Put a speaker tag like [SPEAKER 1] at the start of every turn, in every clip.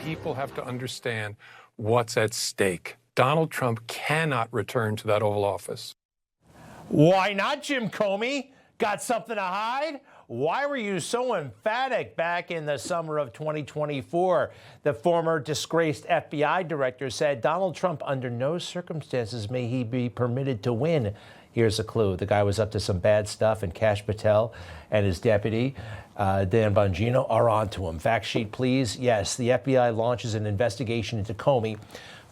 [SPEAKER 1] people have to understand what's at stake. Donald Trump cannot return to that Oval Office.
[SPEAKER 2] Why not, Jim Comey? Got something to hide? Why were you so emphatic back in the summer of 2024? The former disgraced FBI director said Donald Trump, under no circumstances may he be permitted to win. Here's a clue. The guy was up to some bad stuff, and Kash Patel and his deputy, Dan Bongino, are on to him. Fact sheet, please. Yes, the FBI launches an investigation into Comey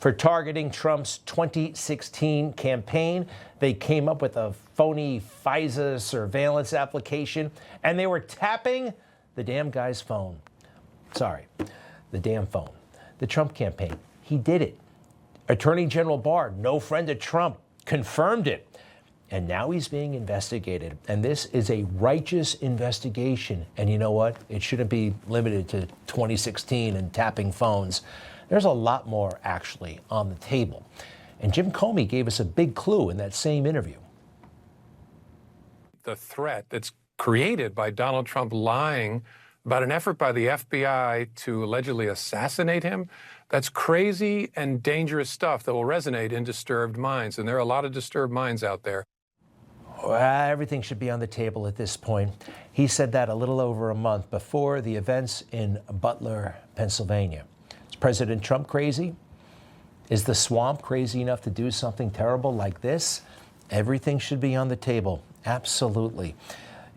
[SPEAKER 2] for targeting Trump's 2016 campaign. They came up with a phony FISA surveillance application, and they were tapping the damn guy's phone. Sorry, the damn phone. The Trump campaign. He did it. Attorney General Barr, no friend of Trump, confirmed it. And now he's being investigated. And this is a righteous investigation. And you know what? It shouldn't be limited to 2016 and tapping phones. There's a lot more actually on the table. And Jim Comey gave us a big clue in that same interview.
[SPEAKER 1] The threat that's created by Donald Trump lying about an effort by the FBI to allegedly assassinate him, that's crazy and dangerous stuff that will resonate in disturbed minds. And there are a lot of disturbed minds out there.
[SPEAKER 2] Everything should be on the table at this point. He said that a little over a month before the events in Butler, Pennsylvania. Is President Trump crazy? Is the swamp crazy enough to do something terrible like this? Everything should be on the table. Absolutely.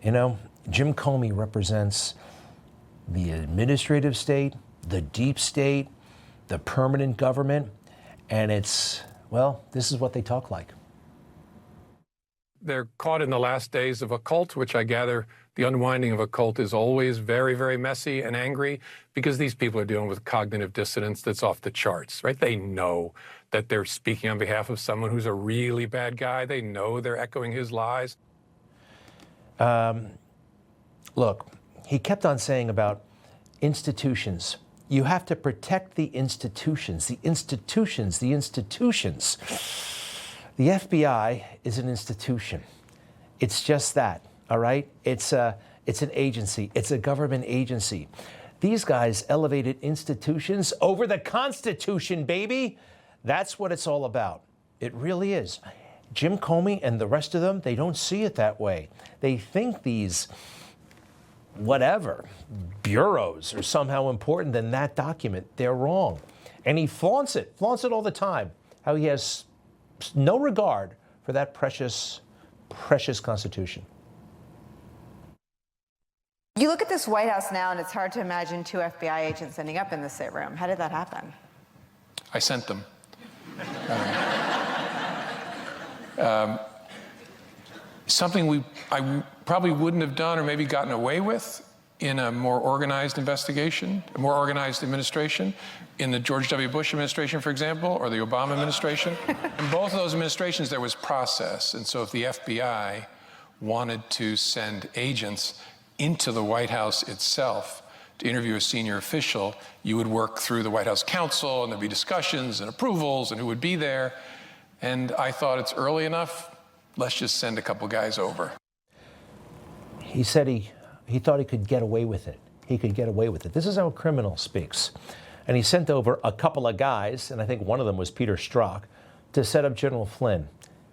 [SPEAKER 2] You know, Jim Comey represents the administrative state, the deep state, the permanent government, and it's, well, this is what they talk like.
[SPEAKER 1] They're caught in the last days of a cult, which I gather the unwinding of a cult is always very, very messy and angry because these people are dealing with cognitive dissonance that's off the charts, right? They know that they're speaking on behalf of someone who's a really bad guy. They know they're echoing his lies.
[SPEAKER 2] Look, he kept on saying about institutions. You have to protect the institutions, the institutions, the institutions. The FBI is an institution. It's just that, all right? It's an agency. It's a government agency. These guys elevated institutions over the Constitution, baby. That's what it's all about. It really is. Jim Comey and the rest of them, they don't see it that way. They think these, whatever, bureaus are somehow important than that document. They're wrong. And he flaunts it all the time, how he has no regard for that precious, precious Constitution.
[SPEAKER 3] You look at this White House now, and it's hard to imagine two FBI agents ending up in the sit room. How did that happen?
[SPEAKER 1] I sent them. Something I probably wouldn't have done or maybe gotten away with in a more organized investigation, a more organized administration, in the George W. Bush administration, for example, or the Obama administration. In both of those administrations, there was process. And so if the FBI wanted to send agents into the White House itself to interview a senior official, you would work through the White House counsel, and there'd be discussions and approvals and who would be there. And I thought it's early enough, let's just send a couple guys over.
[SPEAKER 2] He said he thought he could get away with it. He could get away with it. This is how a criminal speaks. And he sent over a couple of guys, and I think one of them was Peter Strzok, to set up General Flynn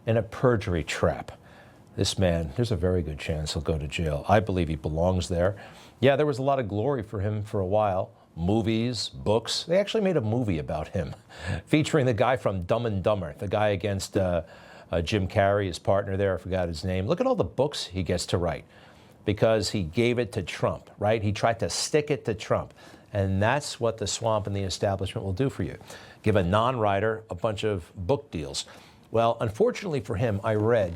[SPEAKER 2] in a perjury trap. This man, there's a very good chance he'll go to jail. I believe he belongs there. Yeah, there was a lot of glory for him for a while. Movies, books. They actually made a movie about him, featuring the guy from Dumb and Dumber, the guy against Jim Carrey, his partner there, I forgot his name. Look at all the books he gets to write because he gave it to Trump, right? He tried to stick it to Trump. And that's what the swamp and the establishment will do for you. Give a non-writer a bunch of book deals. Well, unfortunately for him, I read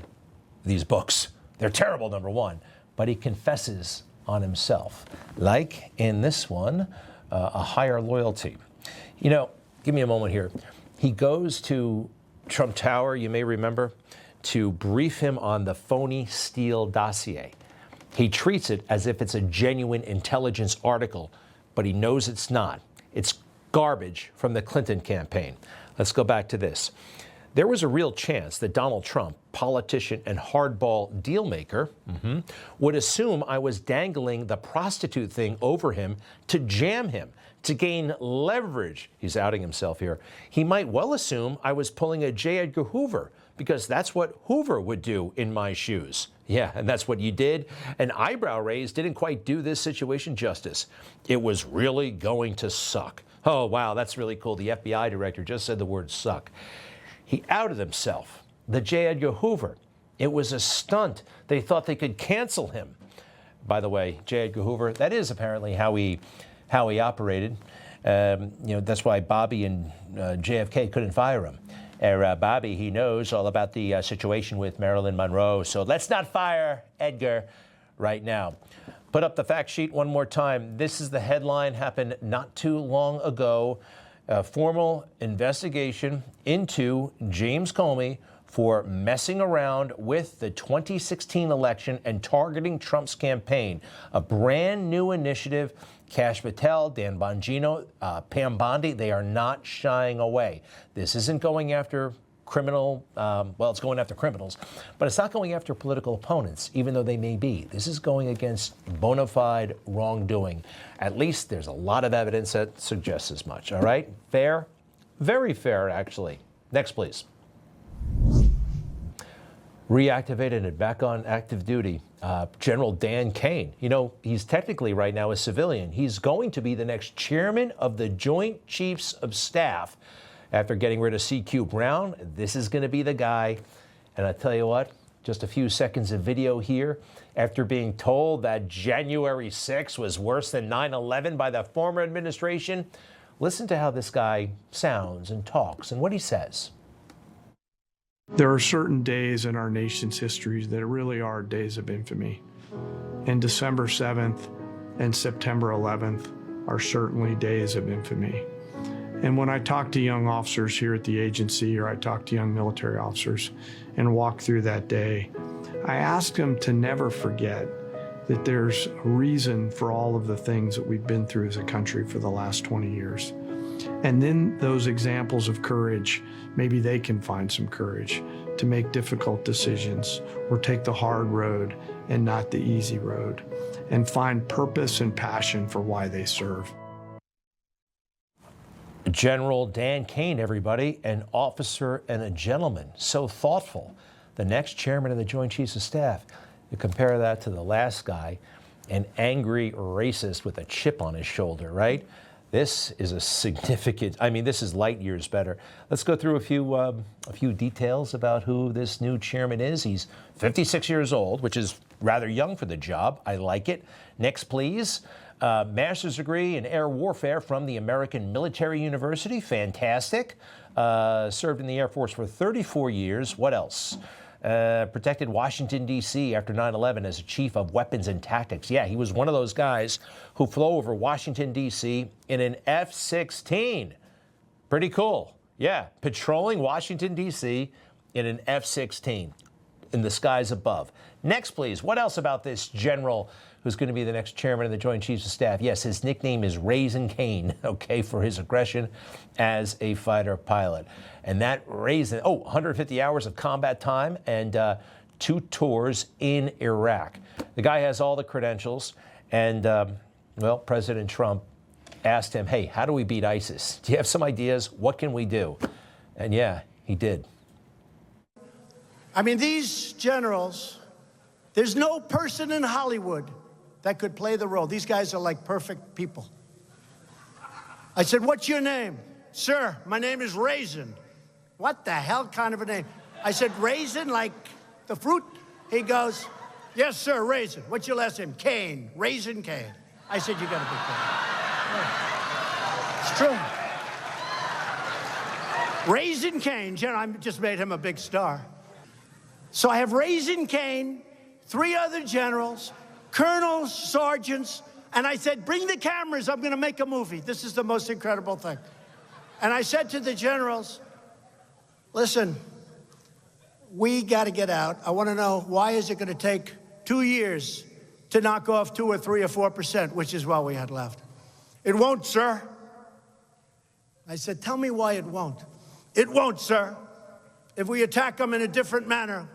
[SPEAKER 2] these books. They're terrible, number one, but he confesses on himself. Like in this one, A Higher Loyalty. You know, give me a moment here. He goes to Trump Tower, you may remember, to brief him on the phony Steele dossier. He treats it as if it's a genuine intelligence article, but he knows it's not. It's garbage from the Clinton campaign. Let's go back to this. there was a real chance that Donald Trump, politician and hardball deal maker, would assume I was dangling the prostitute thing over him to jam him, to gain leverage. He's outing himself here. He might well assume I was pulling a J. Edgar Hoover, because that's what Hoover would do in my shoes. Yeah, and that's what you did. An eyebrow raise didn't quite do this situation justice. It was really going to suck. Oh, wow, that's really cool. The FBI director just said the word suck. He outed himself. The J. Edgar Hoover. It was a stunt. They thought they could cancel him. By the way, J. Edgar Hoover, that is apparently how he operated. That's why Bobby and JFK couldn't fire him. Bobby, he knows all about the situation with Marilyn Monroe, so let's not fire Edgar right now. Put up the fact sheet one more time. This is the headline, happened not too long ago. A formal investigation into James Comey for messing around with the 2016 election and targeting Trump's campaign. A brand new initiative. Kash Patel, Dan Bongino, Pam Bondi, they are not shying away. This isn't going after it's going after criminals, but it's not going after political opponents, even though they may be. This is going against bona fide wrongdoing. At least there's a lot of evidence that suggests as much, all right? Fair? Very fair, actually. Next, please. Reactivated and back on active duty. General Dan Caine. You know, he's technically right now a civilian. He's going to be the next chairman of the Joint Chiefs of Staff. After getting rid of C.Q. Brown, this is going to be the guy. And I tell you what, just a few seconds of video here. After being told that January 6th was worse than 9/11 by the former administration, listen to how this guy sounds and talks and what he says.
[SPEAKER 4] There are certain days in our nation's history that really are days of infamy. And December 7th and September 11th are certainly days of infamy. And when I talk to young officers here at the agency, or I talk to young military officers and walk through that day, I ask them to never forget that there's a reason for all of the things that we've been through as a country for the last 20 years. And then those examples of courage, maybe they can find some courage to make difficult decisions or take the hard road and not the easy road, and find purpose and passion for why they serve.
[SPEAKER 2] General Dan Caine, everybody, an officer and a gentleman, so thoughtful. The next chairman of the Joint Chiefs of Staff. You compare that to the last guy, an angry racist with a chip on his shoulder, right? This is a significant, this is light years better. Let's go through a few details about who this new chairman is. He's 56 years old, which is rather young for the job. I like it. Next, please. Master's degree in air warfare from the American Military University. Fantastic. Served in the Air Force for 34 years. What else? Protected Washington, D.C. after 9/11 as a chief of weapons and tactics. Yeah, he was one of those guys who flew over Washington, D.C. in an F-16. Pretty cool. Yeah, patrolling Washington, D.C. in an F-16 in the skies above. Next, please. What else about this general who's going to be the next chairman of the Joint Chiefs of Staff? Yes, his nickname is Raisin Kane, okay, for his aggression as a fighter pilot. And that raisin, 150 hours of combat time and 2 tours in Iraq. The guy has all the credentials. And, President Trump asked him, hey, how do we beat ISIS? Do you have some ideas? What can we do? And yeah, he did.
[SPEAKER 5] These generals, there's no person in Hollywood that could play the role. These guys are like perfect people. I said, what's your name? Sir, my name is Raisin. What the hell kind of a name? I said, Raisin, like the fruit? He goes, yes, sir, Raisin. What's your last name? Kane, Raisin Kane. I said, you gotta be kidding. It's true. Raisin Kane, I just made him a big star. So I have Raisin Kane, 3 other generals, colonels, sergeants, and I said, bring the cameras, I'm gonna make a movie. This is the most incredible thing. And I said to the generals, listen, we gotta get out. I wanna know, why is it gonna take 2 years to knock off 2 or 3 or 4%, which is what we had left? It won't, sir. I said, tell me why it won't. It won't, sir. if we attack them in a different manner,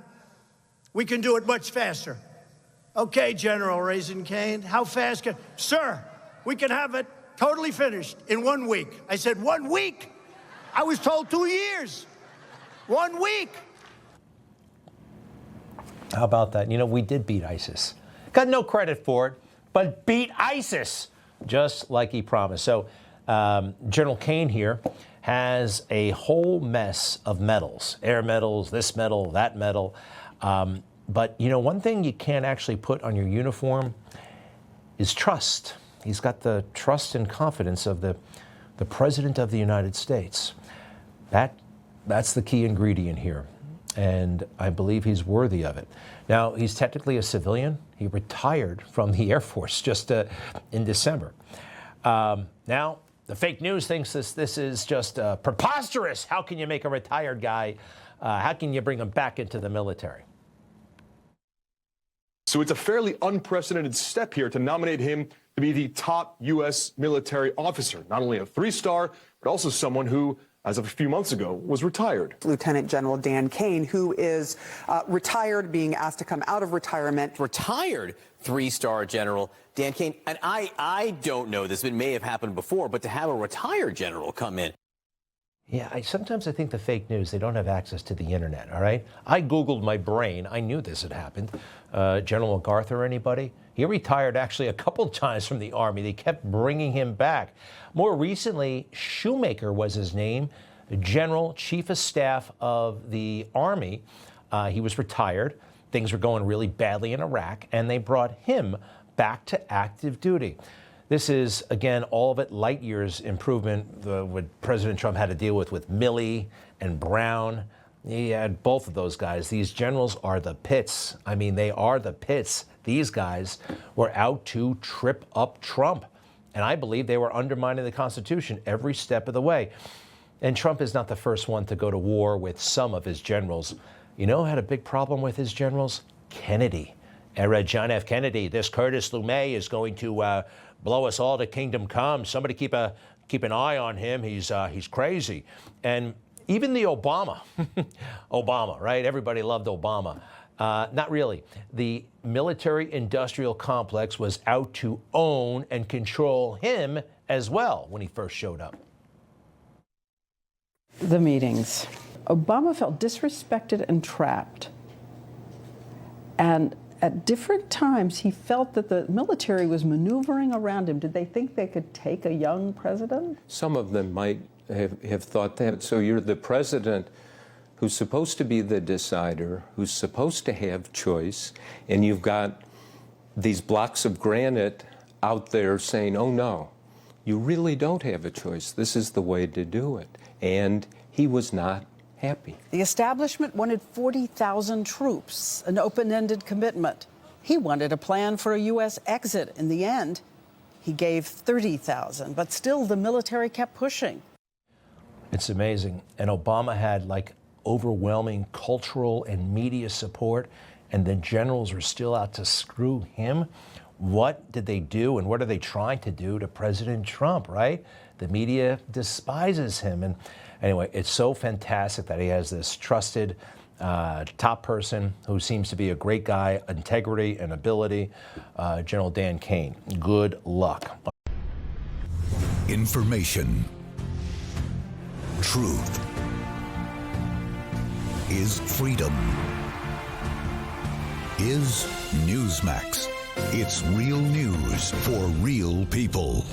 [SPEAKER 5] we can do it much faster. Okay, General Raising Cane, how fast can... Sir, we can have it totally finished in 1 week. I said, 1 week? I was told 2 years. 1 week.
[SPEAKER 2] How about that? You know, we did beat ISIS. Got no credit for it, but beat ISIS, just like he promised. So General Kane here has a whole mess of medals, air medals, this medal, that medal. But, you know, one thing you can't actually put on your uniform is trust. He's got the trust and confidence of the President of the United States. That's the key ingredient here. And I believe he's worthy of it. Now, he's technically a civilian. He retired from the Air Force just in December. Now, the fake news thinks this is just preposterous. How can you make a retired guy, how can you bring him back into the military?
[SPEAKER 6] So it's a fairly unprecedented step here to nominate him to be the top U.S. military officer, not only a 3-star, but also someone who, as of a few months ago, was retired.
[SPEAKER 7] Lieutenant General Dan Caine, who is retired, being asked to come out of retirement.
[SPEAKER 8] Retired 3-star general Dan Caine. And I don't know this, it may have happened before, but to have a retired general come in.
[SPEAKER 2] Yeah, sometimes I think the fake news, they don't have access to the internet, all right? I Googled my brain. I knew this had happened. General MacArthur, anybody? He retired actually a couple times from the Army. They kept bringing him back. More recently, Shoemaker was his name, General Chief of Staff of the Army. He was retired. Things were going really badly in Iraq, and they brought him back to active duty. This is, again, all of it light years improvement, what President Trump had to deal with Milley and Brown. He had both of those guys. These generals are the pits. I mean, they are the pits. These guys were out to trip up Trump. And I believe they were undermining the Constitution every step of the way. And Trump is not the first one to go to war with some of his generals. You know who had a big problem with his generals? Kennedy. I read John F. Kennedy, this Curtis LeMay is going to blow us all to kingdom come. Somebody keep an eye on him. He's crazy. And even the Obama, right? Everybody loved Obama. Not really. The military-industrial complex was out to own and control him as well when he first showed up.
[SPEAKER 9] The meetings. Obama felt disrespected and trapped. And at different times, he felt that the military was maneuvering around him. Did they think they could take a young president?
[SPEAKER 10] Some of them might have thought that. So you're the president who's supposed to be the decider, who's supposed to have choice, and you've got these blocks of granite out there saying, oh no, you really don't have a choice. This is the way to do it. And he was not happy.
[SPEAKER 9] The establishment wanted 40,000 troops, an open-ended commitment. He wanted a plan for a U.S. exit. In the end, he gave 30,000, but still the military kept pushing.
[SPEAKER 2] It's amazing. And Obama had like overwhelming cultural and media support, and the generals were still out to screw him. What did they do, and what are they trying to do to President Trump, right? The media despises him. And anyway, it's so fantastic that he has this trusted top person who seems to be a great guy, integrity and ability, General Dan Caine. Good luck.
[SPEAKER 11] Information. Truth is freedom. Is Newsmax. It's real news for real people.